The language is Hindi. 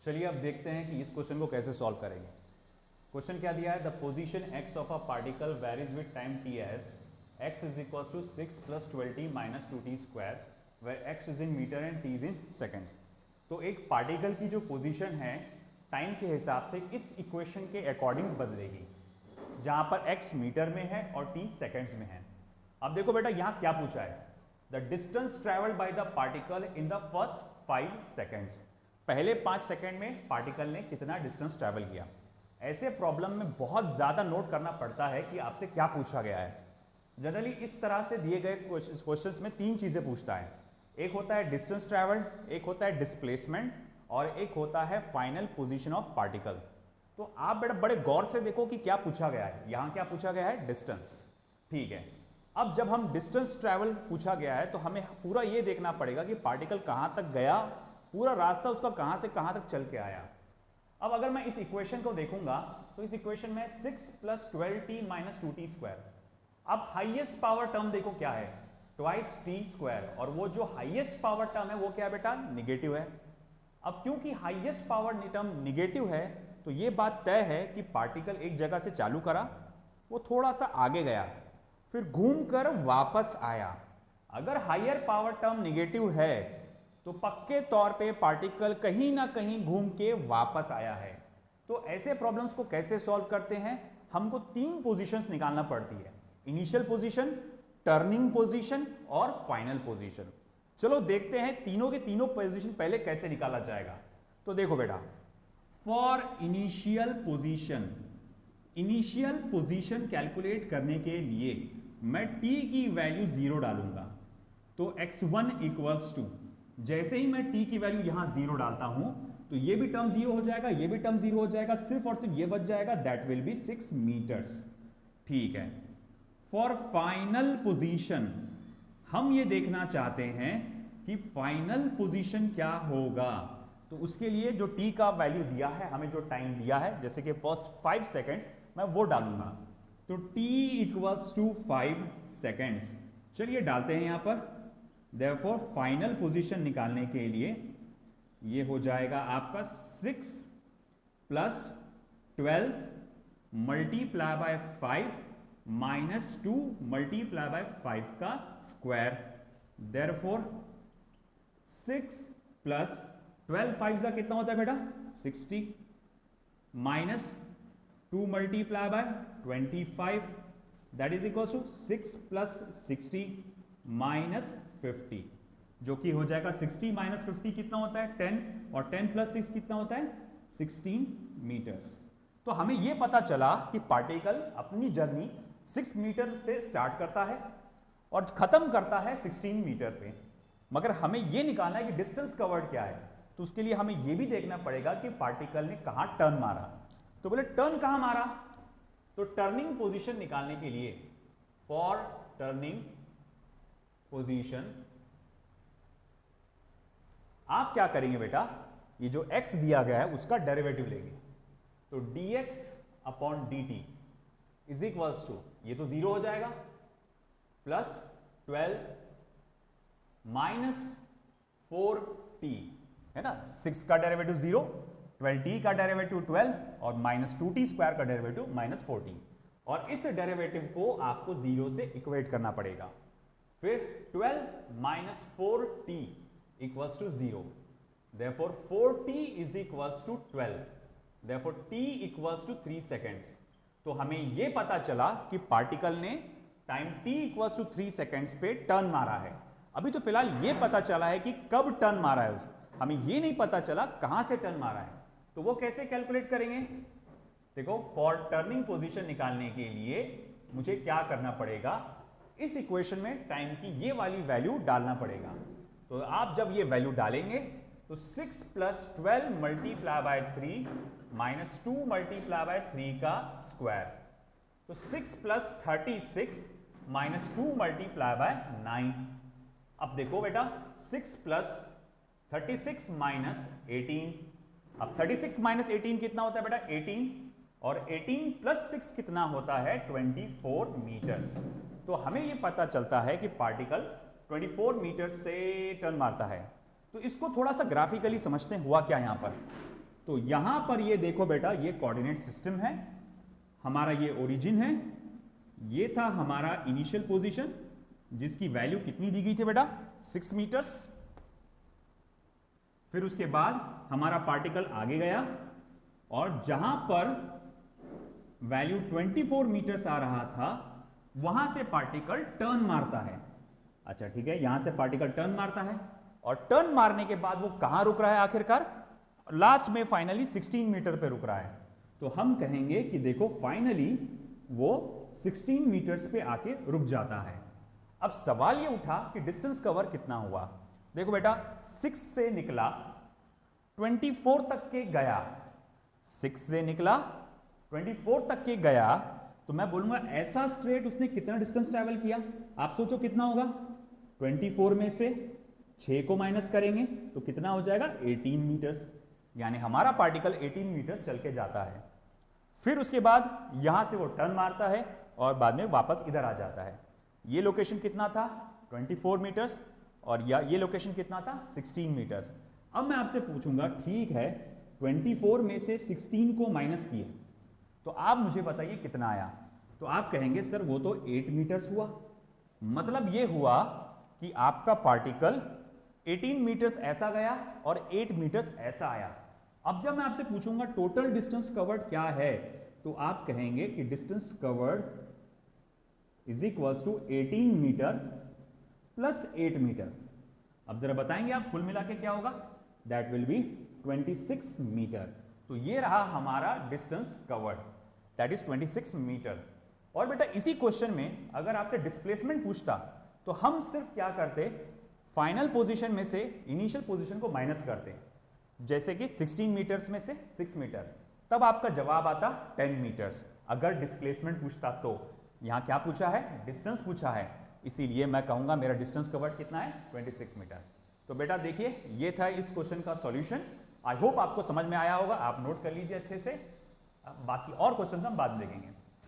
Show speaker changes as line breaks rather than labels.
चलिए अब देखते हैं कि इस क्वेश्चन को कैसे सॉल्व करेंगे। क्वेश्चन क्या दिया है, the position x of a particle varies with time t as x is equals to 6 plus 12t minus 2t square where x is in meter and t is in seconds। तो एक पार्टिकल की जो पोजीशन है टाइम के हिसाब से इस इक्वेशन के अकॉर्डिंग बदलेगी, जहां पर x मीटर में है और t सेकंड्स में है। अब देखो बेटा यहां क्या पूछा है, the distance travelled by the particle in the first 5 seconds. पहले 5 सेकंड में पार्टिकल ने कितना डिस्टेंस ट्रेवल किया। ऐसे प्रॉब्लम में बहुत ज्यादा नोट करना पड़ता है कि आपसे क्या पूछा गया है। जनरली इस तरह से दिए गए क्वेश्चंस में 3 चीजें पूछता है, एक होता है डिस्टेंस ट्रेवल्ड, एक होता है डिस्प्लेसमेंट और एक होता है फाइनल पोजीशन ऑफ पार्टिकल। तो आप बेटा बड़े गौर से देखो कि क्या पूछा गया है। यहां क्या पूछा गया है, डिस्टेंस। ठीक है, अब जब हम डिस्टेंस ट्रेवल पूछा गया है तो हमें पूरा ये देखना पड़ेगा कि पार्टिकल कहां तक गया, पूरा रास्ता उसका कहां से कहां तक चल के आया। अब अगर मैं इस इक्वेशन को देखूंगा तो इस इक्वेशन में 6 plus 12t minus 2t square। अब हाईएस्ट पावर टर्म देखो क्या है, ट्वाइस टी स्क्वायर, और वो जो हाईएस्ट पावर टर्म है वो क्या है बेटा, निगेटिव है। अब क्योंकि हाईएस्ट पावर टर्म निगेटिव है तो ये बात तय है कि पार्टिकल एक जगह से चालू करा, वो थोड़ा सा आगे गया, फिर घूमकर वापस आया। अगर हायर पावर टर्म निगेटिव है तो पक्के तौर पे पार्टिकल कहीं ना कहीं घूम के वापस आया है। तो ऐसे प्रॉब्लम्स को कैसे सॉल्व करते हैं, हमको 3 पोजीशंस निकालना पड़ती है, इनिशियल पोजीशन, टर्निंग पोजीशन और फाइनल पोजीशन। चलो देखते हैं तीनों के तीनों पोजीशन पहले कैसे निकाला जाएगा। तो देखो बेटा, फॉर इनिशियल पोजीशन कैलकुलेट करने के लिए मैं t की वैल्यू 0 डालूंगा। तो x1 इक्वल्स टू, जैसे ही मैं t की वैल्यू यहां 0 डालता हूं तो ये भी टर्म 0 हो जाएगा, ये भी टर्म 0 हो जाएगा, सिर्फ और सिर्फ ये बच जाएगा, दैट विल बी 6 मीटर्स। ठीक है, फॉर फाइनल पोजीशन हम ये देखना चाहते हैं कि फाइनल पोजीशन क्या होगा। तो उसके लिए जो t का वैल्यू दिया है, हमें जो टाइम दिया है, जैसे कि फर्स्ट 5 सेकेंड्स, मैं वो डालूंगा। तो t इक्वल्स टू 5 सेकेंड्स। चलिए डालते हैं यहां पर। देयरफॉर फाइनल पोजीशन निकालने के लिए ये हो जाएगा आपका 6 plus 12 multiply by 5 minus 2 multiply bye 5 का स्क्वायर। देयरफॉर 6 plus 12 5 का कितना होता है बेटा, 60, minus 2 multiply by 25, that is equal to 6 plus 60 minus 50, जो कि हो जाएगा 60 माइनस 50 कितना होता है, 10, और 10 प्लस 6 कितना होता है, 16 मीटर्स। तो हमें यह पता चला कि पार्टिकल अपनी जर्नी 6 मीटर से स्टार्ट करता है और खत्म करता है 16 मीटर पे। मगर हमें यह निकालना है कि डिस्टेंस कवर्ड क्या है। तो उसके लिए हमें यह भी देखना पड़ेगा कि पार्टिकल ने कहां टर्न मारा। तो बोले टर्न कहां मारा, तो टर्निंग पोजीशन निकालने के लिए फॉर टर्निंग पोजीशन आप क्या करेंगे बेटा, ये जो x दिया गया है उसका डेरिवेटिव लेंगे। तो dx upon dt is equals to, ये तो 0 हो जाएगा, प्लस 12 माइनस 4t, है ना, 6 का डेरिवेटिव 0, 12t का डेरिवेटिव 12 और माइनस 2t स्क्वायर का डेरिवेटिव माइनस 4t। और इस डेरिवेटिव को आपको 0 से इक्वेट करना पड़ेगा। फिर 12 minus 4t equals to 0, therefore 4t is equals to 12, therefore t equals to 3 seconds। तो हमें यह पता चला कि पार्टिकल ने time t equals to 3 seconds पे टर्न मारा है। अभी तो फिलहाल यह पता चला है कि कब टर्न मारा है, हमें यह नहीं पता चला कहां से टर्न मारा है। तो वो कैसे कैलकुलेट करेंगे, देखो फॉर टर्निंग पोजीशन निकालने के लिए मुझे क्या करना पड़ेगा, इस इक्वेशन में टाइम की ये वाली वैल्यू डालना पड़ेगा। तो आप जब ये वैल्यू डालेंगे तो 6 plus 12 multiply by 3 minus 2 multiply bye 3 का स्क्वायर। तो 6 plus 36 माइनस 2 मल्टीप्लाई बाय 9। अब देखो बेटा 6 plus 36 माइनस 18, अब 36 माइनस 18 कितना होता है बेटा, 18, और 18 प्लस 6 कितना होता है, 24 मीटर्स। तो हमें यह पता चलता है कि पार्टिकल 24 मीटर से टर्न मारता है। तो इसको थोड़ा सा ग्राफिकली समझते हैं हुआ क्या यहां पर। तो यहां पर ये देखो बेटा, ये कोऑर्डिनेट सिस्टम है, हमारा ये ओरिजिन है, ये था हमारा इनिशियल पोजीशन जिसकी वैल्यू कितनी दी गई थी बेटा, 6 मीटर्स। फिर उसके बाद हमारा पार्टिकल आगे गया और जहां पर वैल्यू 24 मीटर्स आ रहा था वहां से पार्टिकल टर्न मारता है। अच्छा ठीक है, यहां से पार्टिकल टर्न मारता है और टर्न मारने के बाद वो कहां रुक रहा है आखिरकार, लास्ट में फाइनली 16 मीटर पे रुक रहा है। तो हम कहेंगे कि देखो फाइनली वो 16 मीटर्स पे आके रुक जाता है। अब सवाल ये उठा कि डिस्टेंस कवर कितना हुआ। देखो बेटा 6 से निकला 24 तक के गया, 6 से निकला 24 तक के गया, तो मैं बोलूंगा ऐसा स्ट्रेट उसने कितना डिस्टेंस ट्रैवल किया। आप सोचो कितना होगा, 24 में से 6 को माइनस करेंगे तो कितना हो जाएगा, 18 मीटर्स। यानी हमारा पार्टिकल 18 मीटर्स चल के जाता है। फिर उसके बाद यहां से वो टर्न मारता है और बाद में वापस इधर आ जाता है। ये लोकेशन कितना था, 24 मीटर्स, और ये लोकेशन कितना था, 16 मीटर्स। अब मैं आपसे पूछूंगा ठीक है 24 में से 16 को माइनस किए तो आप मुझे बताइए कितना आया। तो आप कहेंगे सर वो तो 8 मीटर्स हुआ। मतलब ये हुआ कि आपका पार्टिकल 18 मीटर्स ऐसा गया और 8 मीटर्स ऐसा आया। अब जब मैं आपसे पूछूंगा टोटल डिस्टेंस कवर्ड क्या है, तो आप कहेंगे कि distance covered is equals to 18 metre plus 8 metre. अब जरा बताएंगे आप कुल मिला के क्या होगा, दैट विल बी 26 मीटर। तो ये रहा हमारा distance covered, that is 26 metre. और बेटा इसी क्वेश्चन में अगर आपसे डिस्प्लेसमेंट पूछता तो हम सिर्फ क्या करते, फाइनल पोजीशन में से इनिशियल पोजीशन को माइनस करते, जैसे कि 16 मीटर्स में से 6 मीटर, तब आपका जवाब आता 10 मीटर्स। अगर डिस्प्लेसमेंट पूछता तो यहां क्या पूछा है, डिस्टेंस पूछा है, इसीलिए मैं कहूंगा मेरा डिस्टेंस कवर्ड कितना है, 26 मीटर। तो बेटा देखिए ये था इस क्वेश्चन का सॉल्यूशन। आई होप आपको समझ में आया होगा, आप नोट कर लीजिए अच्छे से, बाकी और क्वेश्चन हम बाद में देखेंगे।